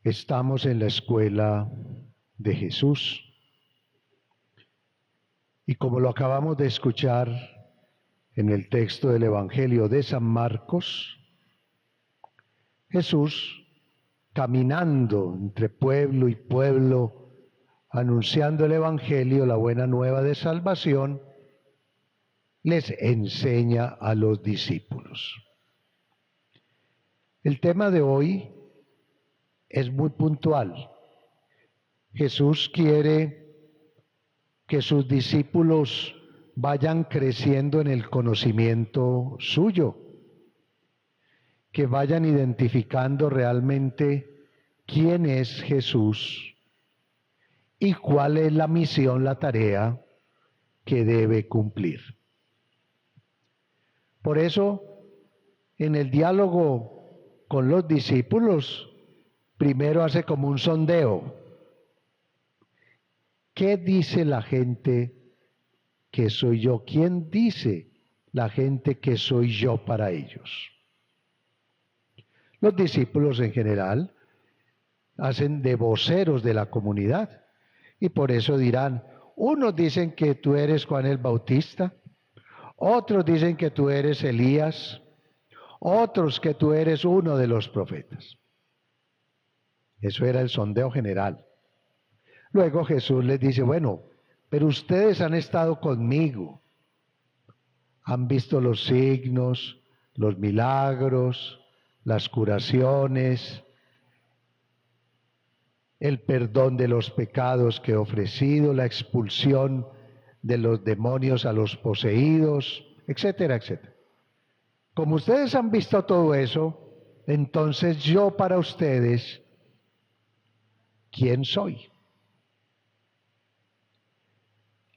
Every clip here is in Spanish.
Estamos en la escuela de Jesús y como lo acabamos de escuchar en el texto del Evangelio de San Marcos, Jesús caminando entre pueblo y pueblo, anunciando el Evangelio, la buena nueva de salvación, les enseña a los discípulos. El tema de hoy es muy puntual. Jesús quiere que sus discípulos vayan creciendo en el conocimiento suyo, que vayan identificando realmente quién es Jesús y cuál es la misión, la tarea que debe cumplir. Por eso, en el diálogo con los discípulos, primero hace como un sondeo. ¿Qué dice la gente que soy yo? ¿Quién dice la gente que soy yo para ellos? Los discípulos en general hacen de voceros de la comunidad y por eso dirán, unos dicen que tú eres Juan el Bautista, otros dicen que tú eres Elías, otros que tú eres uno de los profetas. Eso era el sondeo general. Luego Jesús les dice, bueno, pero ustedes han estado conmigo, han visto los signos, los milagros, las curaciones, el perdón de los pecados que he ofrecido, la expulsión de los demonios a los poseídos, etcétera, etcétera. Como ustedes han visto todo eso, entonces yo para ustedes, ¿quién soy?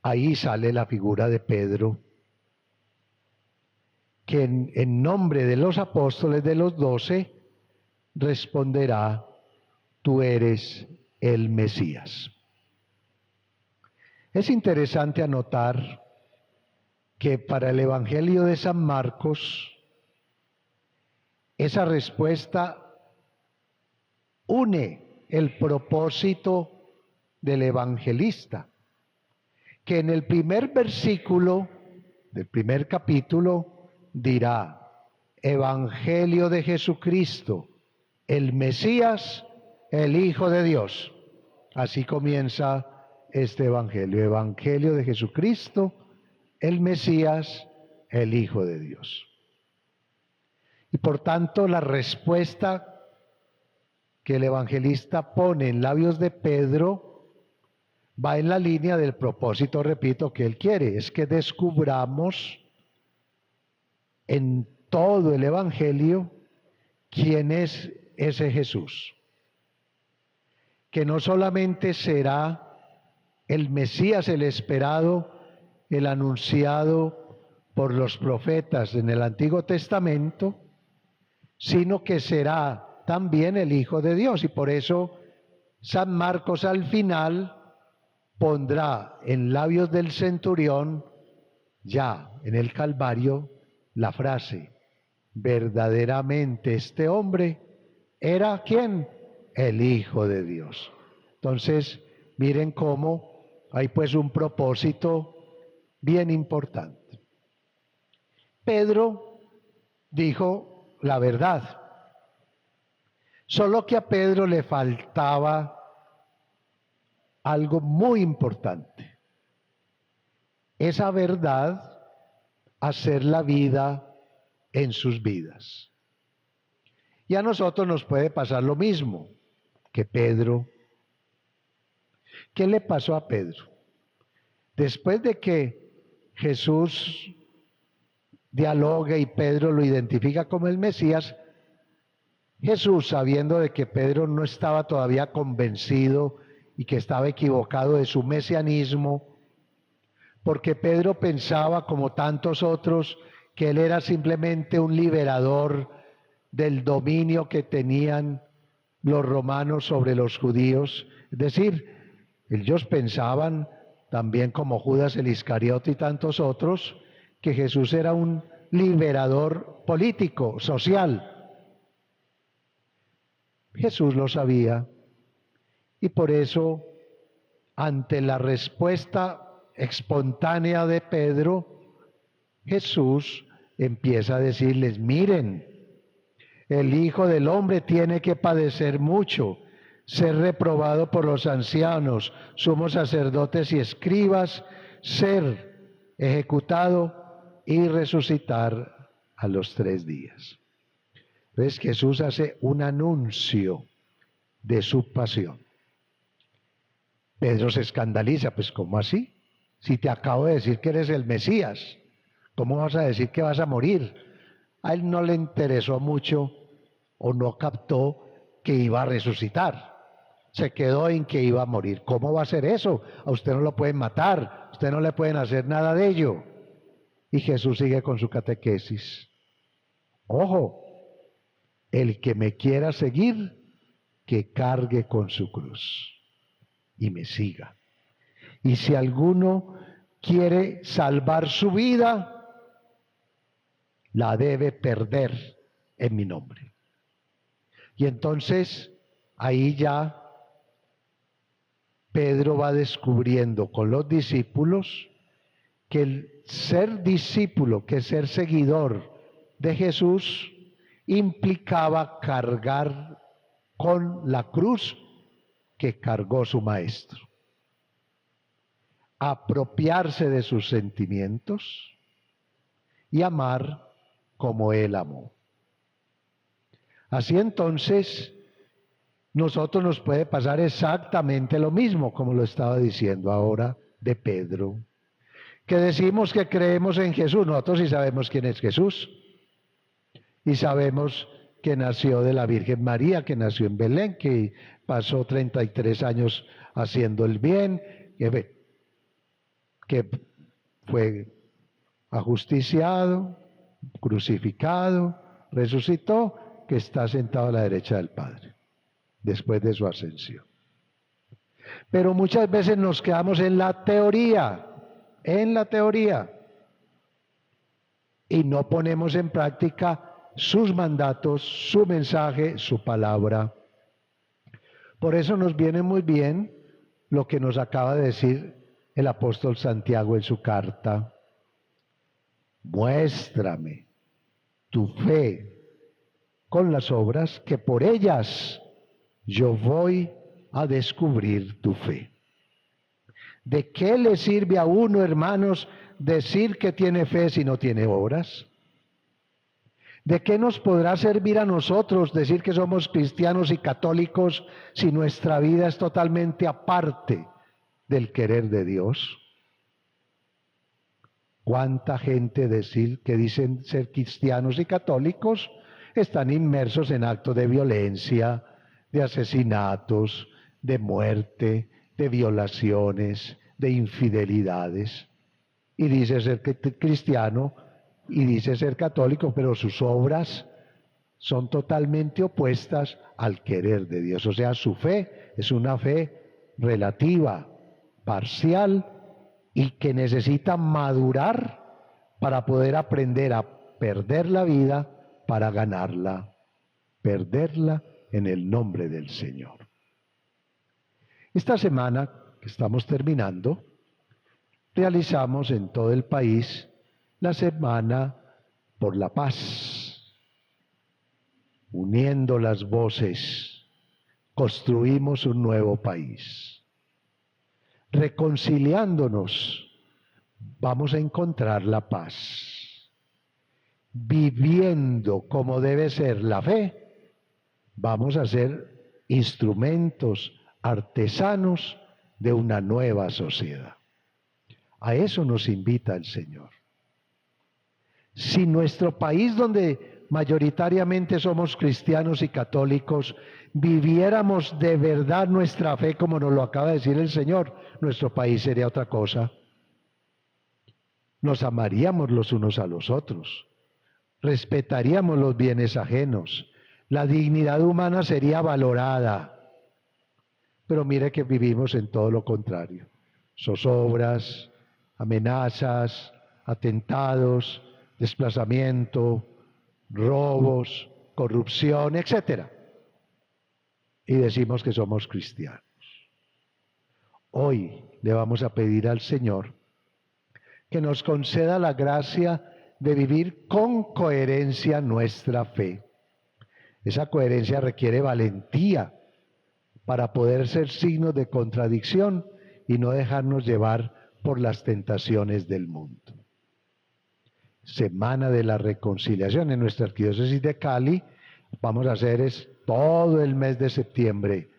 Ahí sale la figura de Pedro, que en nombre de los apóstoles de los 12 responderá, tú eres el Mesías. Es interesante anotar que para el Evangelio de San Marcos, esa respuesta une el propósito del evangelista, que en el primer versículo del primer capítulo dirá, Evangelio de Jesucristo, el Mesías, el Hijo de Dios. Así comienza este Evangelio, Evangelio de Jesucristo, el Mesías, el Hijo de Dios. Y por tanto la respuesta que el evangelista pone en labios de Pedro va en la línea del propósito, repito, que él quiere, es que descubramos en todo el Evangelio quién es ese Jesús, que no solamente será el Mesías, el esperado, el anunciado por los profetas en el Antiguo Testamento, sino que será también el Hijo de Dios. Y por eso San Marcos al final pondrá en labios del centurión, ya en el Calvario, la frase, verdaderamente este hombre era ¿quién? El Hijo de Dios. Entonces, miren cómo hay pues un propósito bien importante. Pedro dijo la verdad, solo que a Pedro le faltaba algo muy importante. Esa verdad, hacer la vida en sus vidas. Y a nosotros nos puede pasar lo mismo que Pedro. ¿Qué le pasó a Pedro? Después de que Jesús dialoga y Pedro lo identifica como el Mesías, Jesús, sabiendo de que Pedro no estaba todavía convencido y que estaba equivocado de su mesianismo, porque Pedro pensaba, como tantos otros, que él era simplemente un liberador del dominio que tenían los romanos sobre los judíos. Es decir, ellos pensaban, también como Judas el Iscariote y tantos otros, que Jesús era un liberador político, social. Jesús lo sabía Y por eso, ante la respuesta espontánea de Pedro, Jesús empieza a decirles, miren, el Hijo del Hombre tiene que padecer mucho, ser reprobado por los ancianos, sumos sacerdotes y escribas, ser ejecutado y resucitar a los 3 días. Entonces Jesús hace un anuncio de su pasión. Pedro se escandaliza, pues ¿cómo así? Si te acabo de decir que eres el Mesías, ¿cómo vas a decir que vas a morir? A él no le interesó mucho o no captó que iba a resucitar. Se quedó en que iba a morir. ¿Cómo va a ser eso? A usted no lo pueden matar, a usted no le pueden hacer nada de ello. Y Jesús sigue con su catequesis. Ojo, el que me quiera seguir, que cargue con su cruz y me siga. Y si alguno quiere salvar su vida, la debe perder en mi nombre. Y entonces ahí ya Pedro va descubriendo con los discípulos que el ser discípulo, que ser seguidor de Jesús, implicaba cargar con la cruz que cargó su maestro, apropiarse de sus sentimientos y amar como él amó. Así entonces, nosotros nos puede pasar exactamente lo mismo, como lo estaba diciendo ahora de Pedro, que decimos que creemos en Jesús. Nosotros sí sabemos quién es Jesús y sabemos que nació de la Virgen María, que nació en Belén, que pasó 33 años haciendo el bien, que fue ajusticiado, crucificado, resucitó, que está sentado a la derecha del Padre, después de su ascensión. Pero muchas veces nos quedamos en la teoría, y no ponemos en práctica sus mandatos, su mensaje, su palabra. Por eso nos viene muy bien lo que nos acaba de decir el apóstol Santiago en su carta. Muéstrame tu fe con las obras, que por ellas yo voy a descubrir tu fe. ¿De qué le sirve a uno, hermanos, decir que tiene fe si no tiene obras? ¿De qué nos podrá servir a nosotros decir que somos cristianos y católicos si nuestra vida es totalmente aparte del querer de Dios? ¿Cuánta gente que dicen ser cristianos y católicos están inmersos en actos de violencia, de asesinatos, de muerte, de violaciones, de infidelidades? Y dice ser cristiano y dice ser católico, pero sus obras son totalmente opuestas al querer de Dios. O sea, su fe es una fe relativa, parcial, y que necesita madurar para poder aprender a perder la vida para ganarla, perderla en el nombre del Señor. Esta semana que estamos terminando, realizamos en todo el país la Semana por la Paz. Uniendo las voces, construimos un nuevo país. Reconciliándonos, vamos a encontrar la paz. Viviendo como debe ser la fe, vamos a ser instrumentos, artesanos de una nueva sociedad. A eso nos invita el Señor. Si nuestro país, donde mayoritariamente somos cristianos y católicos, viviéramos de verdad nuestra fe como nos lo acaba de decir el Señor, nuestro país sería otra cosa. Nos amaríamos los unos a los otros, respetaríamos los bienes ajenos, la dignidad humana sería valorada. Pero mire que vivimos en todo lo contrario: zozobras, amenazas, atentados, desplazamiento, robos, corrupción, etcétera. Y decimos que somos cristianos. Hoy le vamos a pedir al Señor que nos conceda la gracia de vivir con coherencia nuestra fe. Esa coherencia requiere valentía para poder ser signos de contradicción y no dejarnos llevar por las tentaciones del mundo. Semana de la Reconciliación en nuestra arquidiócesis de Cali. Vamos a hacer todo el mes de septiembre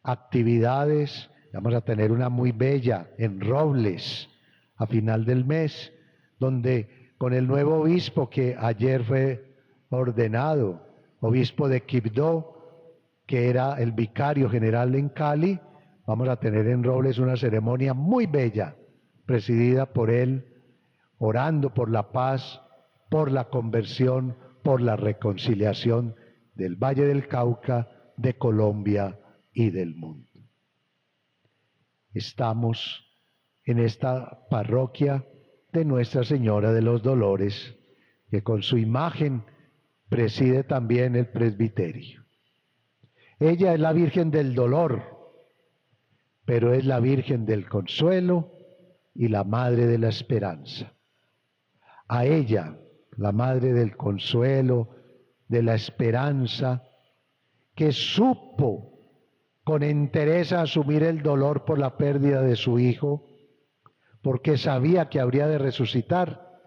actividades. Vamos a tener una muy bella en Robles a final del mes, donde con el nuevo obispo que ayer fue ordenado, obispo de Quibdó, que era el vicario general en Cali, vamos a tener en Robles una ceremonia muy bella, presidida por él, orando por la paz, por la conversión, por la reconciliación del Valle del Cauca, de Colombia y del mundo. Estamos en esta parroquia de Nuestra Señora de los Dolores, que con su imagen preside también el presbiterio. Ella es la Virgen del Dolor, pero es la Virgen del Consuelo y la Madre de la Esperanza. A ella, la Madre del Consuelo, de la Esperanza, que supo con entereza asumir el dolor por la pérdida de su hijo, porque sabía que habría de resucitar,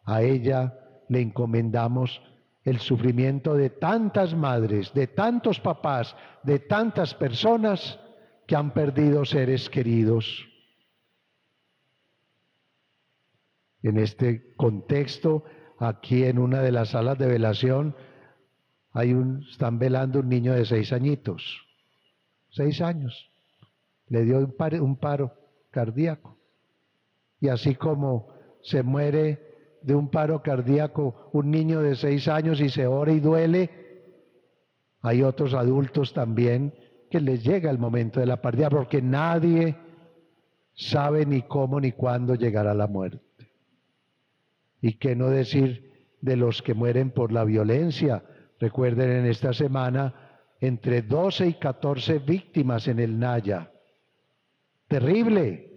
a ella le encomendamos el sufrimiento de tantas madres, de tantos papás, de tantas personas que han perdido seres queridos. En este contexto, aquí en una de las salas de velación, están velando un niño de 6 añitos. 6 años. Le dio un paro cardíaco. Y así como se muere de un paro cardíaco un niño de 6 años y se ora y duele, hay otros adultos también que les llega el momento de la partida, porque nadie sabe ni cómo ni cuándo llegará la muerte. Y qué no decir de los que mueren por la violencia. Recuerden, en esta semana, entre 12 y 14 víctimas en el Naya. Terrible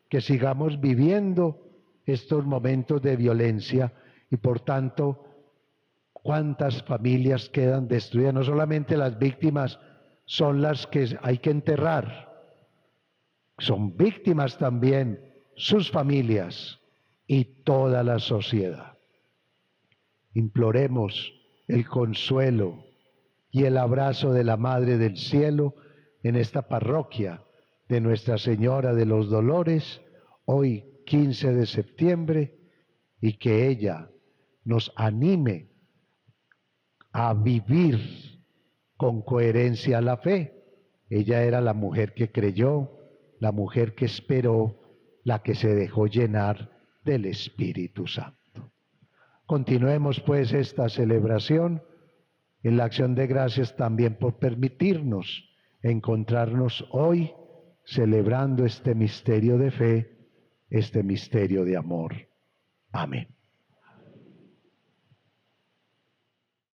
que sigamos viviendo estos momentos de violencia y por tanto, cuántas familias quedan destruidas. No solamente las víctimas son las que hay que enterrar, son víctimas también sus familias y toda la sociedad. Imploremos el consuelo y el abrazo de la Madre del Cielo en esta parroquia de Nuestra Señora de los Dolores, hoy 15 de septiembre, y que ella nos anime a vivir con coherencia la fe. Ella era la mujer que creyó, la mujer que esperó, la que se dejó llenar del Espíritu Santo. Continuemos pues esta celebración en la acción de gracias también por permitirnos encontrarnos hoy celebrando este misterio de fe, este misterio de amor. Amén.